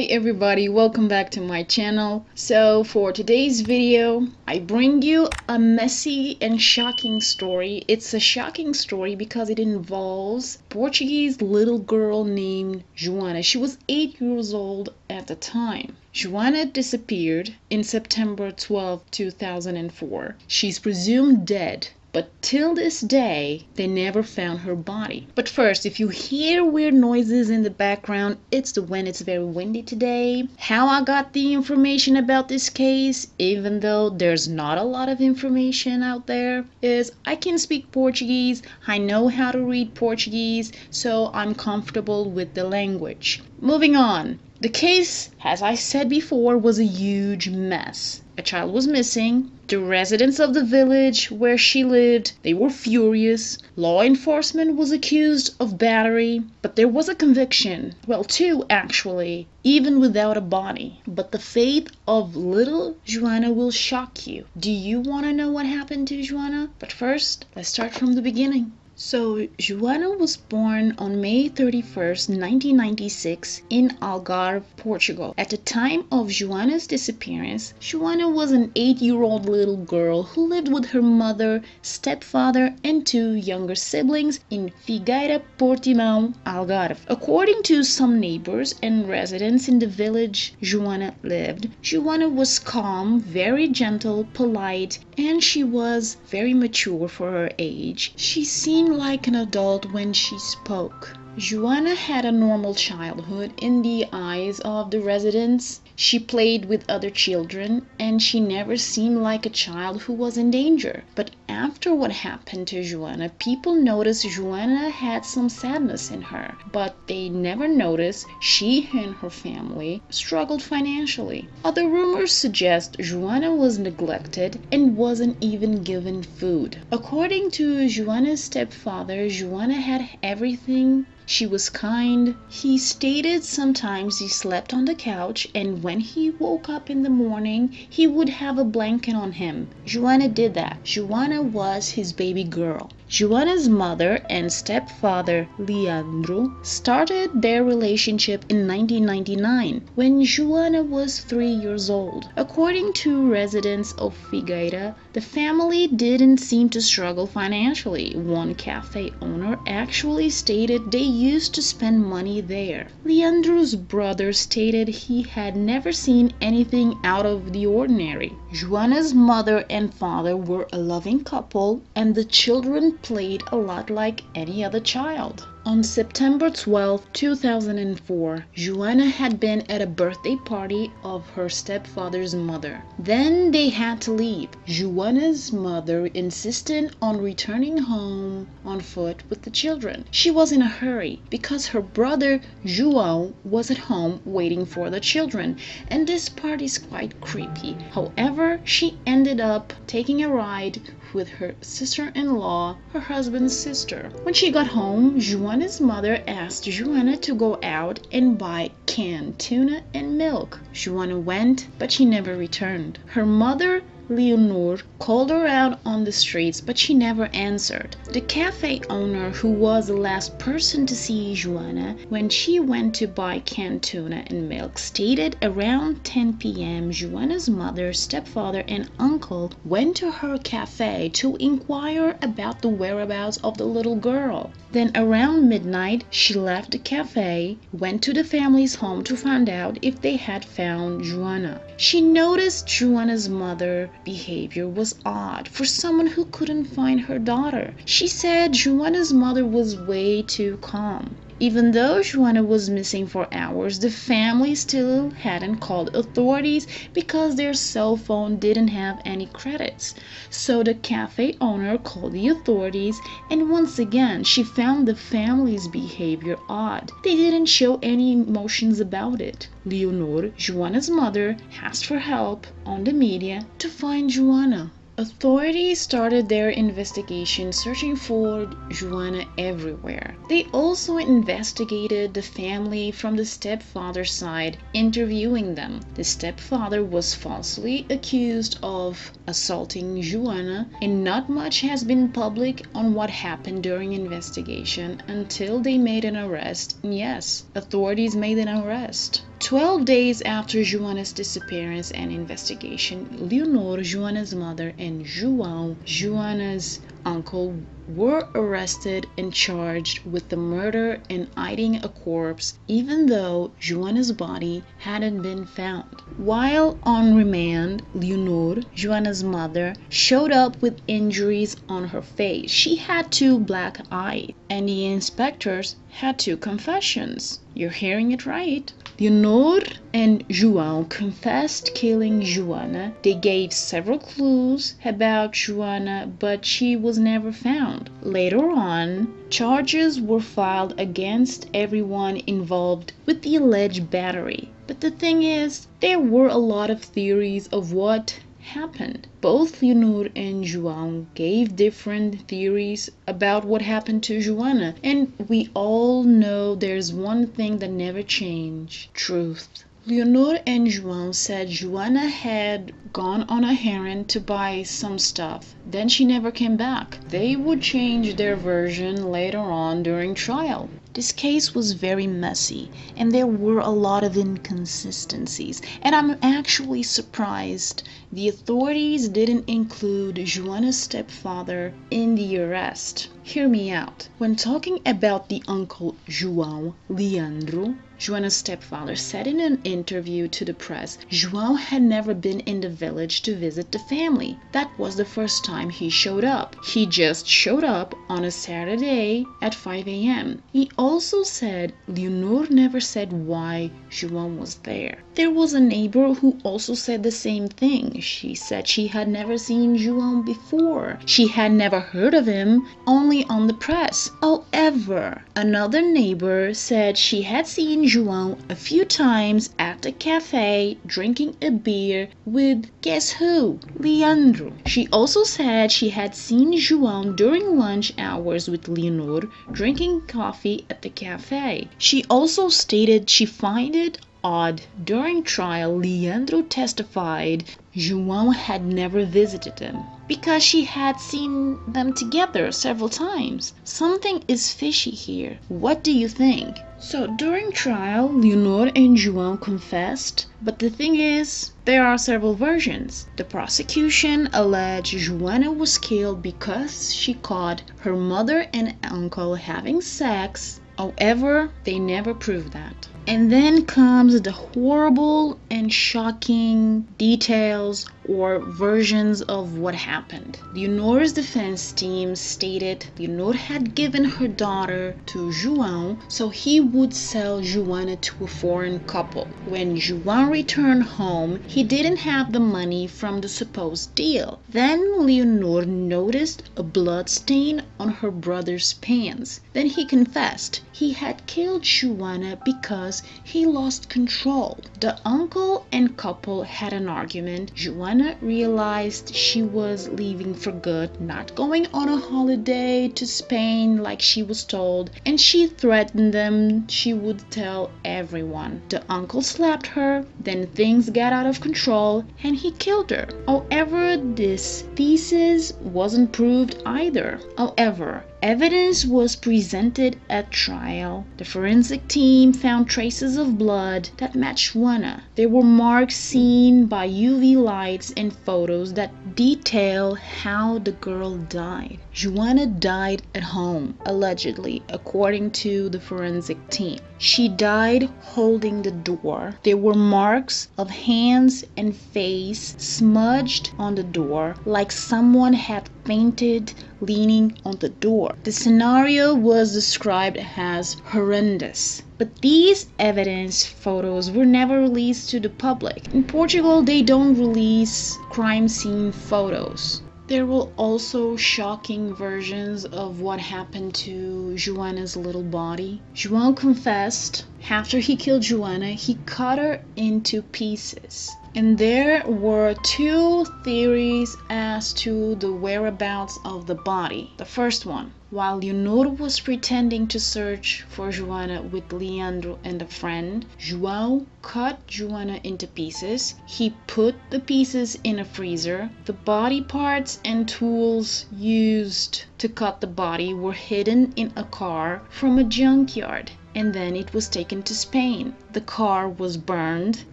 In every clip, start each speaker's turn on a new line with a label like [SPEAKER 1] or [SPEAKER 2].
[SPEAKER 1] Hi everybody, welcome back to my channel. So for today's video, I bring you a messy and shocking story. It's a shocking story because it involves a Portuguese little girl named Joana. She was 8 years old at the time. Joana disappeared in September 12, 2004. She's presumed dead. But till this day, they never found her body. But first, if you hear weird noises in the background, it's the wind. It's very windy today. How I got the information about this case, even though there's not a lot of information out there, is I can speak Portuguese. I know how to read Portuguese, so I'm comfortable with the language. Moving on. The case, as I said before, was a huge mess. A child was missing. The residents of the village where she lived, they were furious. Law enforcement was accused of battery, but there was a conviction. Well, two actually, even without a body. But the fate of little Joana will shock you. Do you want to know what happened to Joana? But first, let's start from the beginning. So, Joana was born on May 31st, 1996 in Algarve, Portugal. At the time of Joana's disappearance, Joana was an 8-year-old little girl who lived with her mother, stepfather, and two younger siblings in Figueira Portimão, Algarve. According to some neighbors and residents in the village Joana lived, Joana was calm, very gentle, polite, and she was very mature for her age. She seemed like an adult when she spoke. Joana had a normal childhood in the eyes of the residents. She played with other children and she never seemed like a child who was in danger. But after what happened to Joana, people noticed Joana had some sadness in her, but they never noticed she and her family struggled financially. Other rumors suggest Joana was neglected and wasn't even given food. According to Joana's stepfather, Joana had everything. She was kind. He stated sometimes he slept on the couch and when he woke up in the morning, he would have a blanket on him. Joana did that. Joana was his baby girl. Joana's mother and stepfather, Leandro, started their relationship in 1999 when Joana was 3 years old. According to residents of Figueira, the family didn't seem to struggle financially. One cafe owner actually stated they used to spend money there. Leandro's brother stated he had never seen anything out of the ordinary. Joana's mother and father were a loving couple and the children played a lot like any other child. On September 12, 2004, Joana had been at a birthday party of her stepfather's mother. Then they had to leave. Joana's mother insisted on returning home on foot with the children. She was in a hurry because her brother João was at home waiting for the children, and this part is quite creepy. However, she ended up taking a ride with her sister-in-law, her husband's sister. When she got home, Joana's mother asked Joana to go out and buy canned tuna and milk. Joana went, but she never returned. Her mother, Leonor, called her out on the streets, but she never answered. The cafe owner, who was the last person to see Joana when she went to buy canned tuna and milk, stated around 10 p.m. Joana's mother, stepfather, and uncle went to her cafe to inquire about the whereabouts of the little girl. Then around midnight, she left the cafe, went to the family's home to find out if they had found Joana. She noticed Joana's mother behavior was odd for someone who couldn't find her daughter. She said Joana's mother was way too calm. Even though Joana was missing for hours, the family still hadn't called authorities because their cell phone didn't have any credits. So the cafe owner called the authorities, and once again she found the family's behavior odd. They didn't show any emotions about it. Leonor, Joana's mother, asked for help on the media to find Joana. Authorities started their investigation searching for Joana everywhere. They also investigated the family from the stepfather's side, interviewing them. The stepfather was falsely accused of assaulting Joana, and not much has been public on what happened during investigation until they made an arrest. And yes, authorities made an arrest. 12 days after Joana's disappearance and investigation, Leonor, Joana's mother, and João, Joana's uncle, were arrested and charged with the murder and hiding a corpse, even though Joana's body hadn't been found. While on remand, Leonor, Joana's mother, showed up with injuries on her face. She had 2 black eyes, and the inspectors had 2 confessions. You're hearing it right. Leonor and João confessed killing Joana. They gave several clues about Joana, but she was never found. Later on, charges were filed against everyone involved with the alleged battery. But the thing is, there were a lot of theories of what happened. Both Leonor and João gave different theories about what happened to Joana, and we all know there's one thing that never changed: truth. Leonor and João said Joana had gone on a errand to buy some stuff. Then she never came back. They would change their version later on during trial. This case was very messy, and there were a lot of inconsistencies, and I'm actually surprised the authorities didn't include Joana's stepfather in the arrest. Hear me out. When talking about the uncle João, Leandro, Joana's stepfather, said in an interview to the press, João had never been in the village to visit the family. That was the first time he showed up. He just showed up on a Saturday at 5 a.m. He also said Leonor never said why João was there. There was a neighbor who also said the same thing. She said she had never seen João before. She had never heard of him, only on the press. However, another neighbor said she had seen João a few times at the cafe drinking a beer with guess who? Leandro. She also said she had seen João during lunch hours with Leonor drinking coffee at the cafe. She also stated she found it odd. During trial, Leandro testified João had never visited him because she had seen them together several times. Something is fishy here. What do you think? So during trial, Leonor and João confessed, but the thing is, there are several versions. The prosecution alleged Joana was killed because she caught her mother and uncle having sex. However, they never proved that. And then comes the horrible and shocking details or versions of what happened. Leonor's defense team stated Leonor had given her daughter to João so he would sell Joana to a foreign couple. When João returned home, he didn't have the money from the supposed deal. Then Leonor noticed a blood stain on her brother's pants. Then he confessed he had killed Joana because he lost control. The uncle and couple had an argument. Joana realized she was leaving for good, not going on a holiday to Spain like she was told, and she threatened them she would tell everyone. The uncle slapped her, then things got out of control and he killed her. However, this thesis wasn't proved either. However, evidence was presented at trial. The forensic team found traces of blood that matched Joana. There were marks seen by UV lights and photos that detail how the girl died. Joana died at home, allegedly, according to the forensic team. She died holding the door. There were marks of hands and face smudged on the door, like someone had fainted leaning on the door. The scenario was described as horrendous. But these evidence photos were never released to the public. In Portugal, they don't release crime scene photos. There were also shocking versions of what happened to Joana's little body. João confessed after he killed Joana, he cut her into pieces. And there were 2 theories as to the whereabouts of the body. The first one, while Leonor was pretending to search for Joana with Leandro and a friend, João cut Joana into pieces. He put the pieces in a freezer. The body parts and tools used to cut the body were hidden in a car from a junkyard, and then it was taken to Spain. the car was burned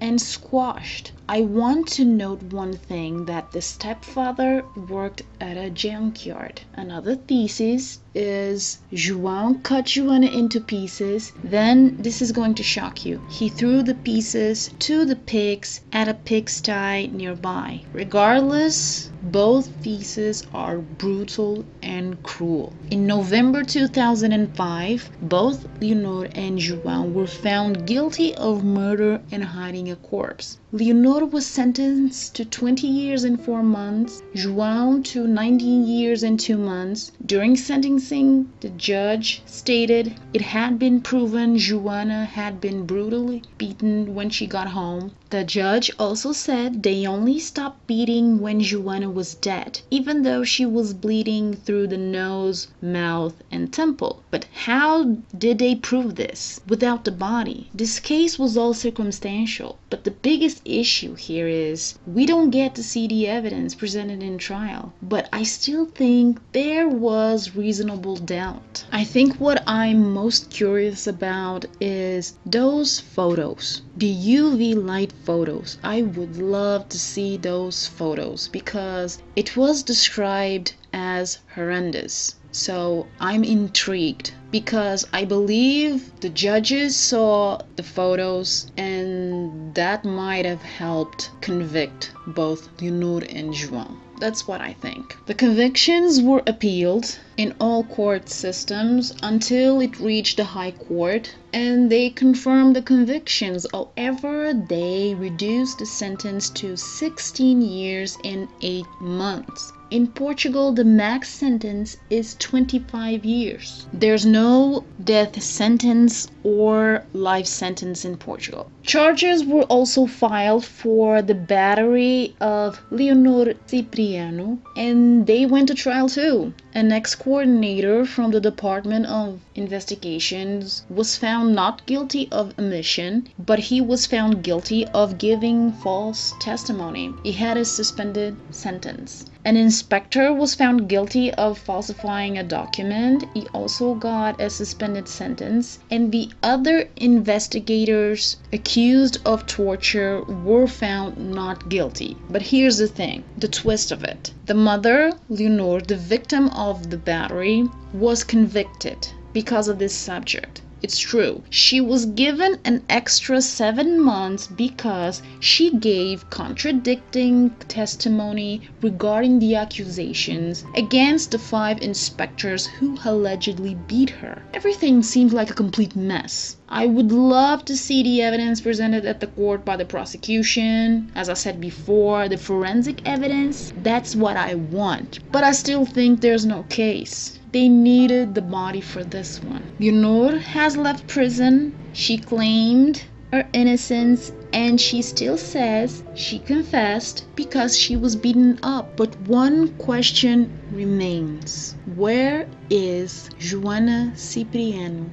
[SPEAKER 1] and squashed. I want to note one thing, that the stepfather worked at a junkyard. Another thesis is João cut Joana into pieces. Then this is going to shock you. He threw the pieces to the pigs at a pigsty nearby. Regardless, both theses are brutal and cruel. In November 2005, both Leonor and João were found guilty of murder and hiding a corpse. Leonor was sentenced to 20 years and 4 months, João to 19 years and 2 months. During sentencing, the judge stated it had been proven Joana had been brutally beaten when she got home. The judge also said they only stopped beating when Joana was dead, even though she was bleeding through the nose, mouth, and temple. But how did they prove this without the body? This case was all circumstantial, but the biggest issue here is we don't get to see the evidence presented in trial. But I still think there was reasonable doubt. I think what I'm most curious about is those photos. The UV light photos. I would love to see those photos because it was described as horrendous. So I'm intrigued because I believe the judges saw the photos and that might have helped convict both Leonor and João. That's what I think. The convictions were appealed in all court systems until it reached the High Court and they confirmed the convictions. However, they reduced the sentence to 16 years and 8 months. In Portugal, the max sentence is 25 years. There's no death sentence or life sentence in Portugal. Charges were also filed for the battery of Joana Cipriano, and they went to trial too. An ex-coordinator from the Department of Investigations was found not guilty of omission, but he was found guilty of giving false testimony. He had a suspended sentence. An inspector was found guilty of falsifying a document. He also got a suspended sentence, and the other investigators accused of torture were found not guilty. But here's the thing, the twist of it. The mother, Leonor, the victim of the battery, was convicted because of this subject. It's true. She was given an extra 7 months because she gave contradicting testimony regarding the accusations against the 5 inspectors who allegedly beat her. Everything seemed like a complete mess. I would love to see the evidence presented at the court by the prosecution. As I said before, the forensic evidence, that's what I want. But I still think there's no case. They needed the body for this one. Leonor has left prison. She claimed her innocence and she still says she confessed because she was beaten up. But one question remains. Where is Joana Cipriano?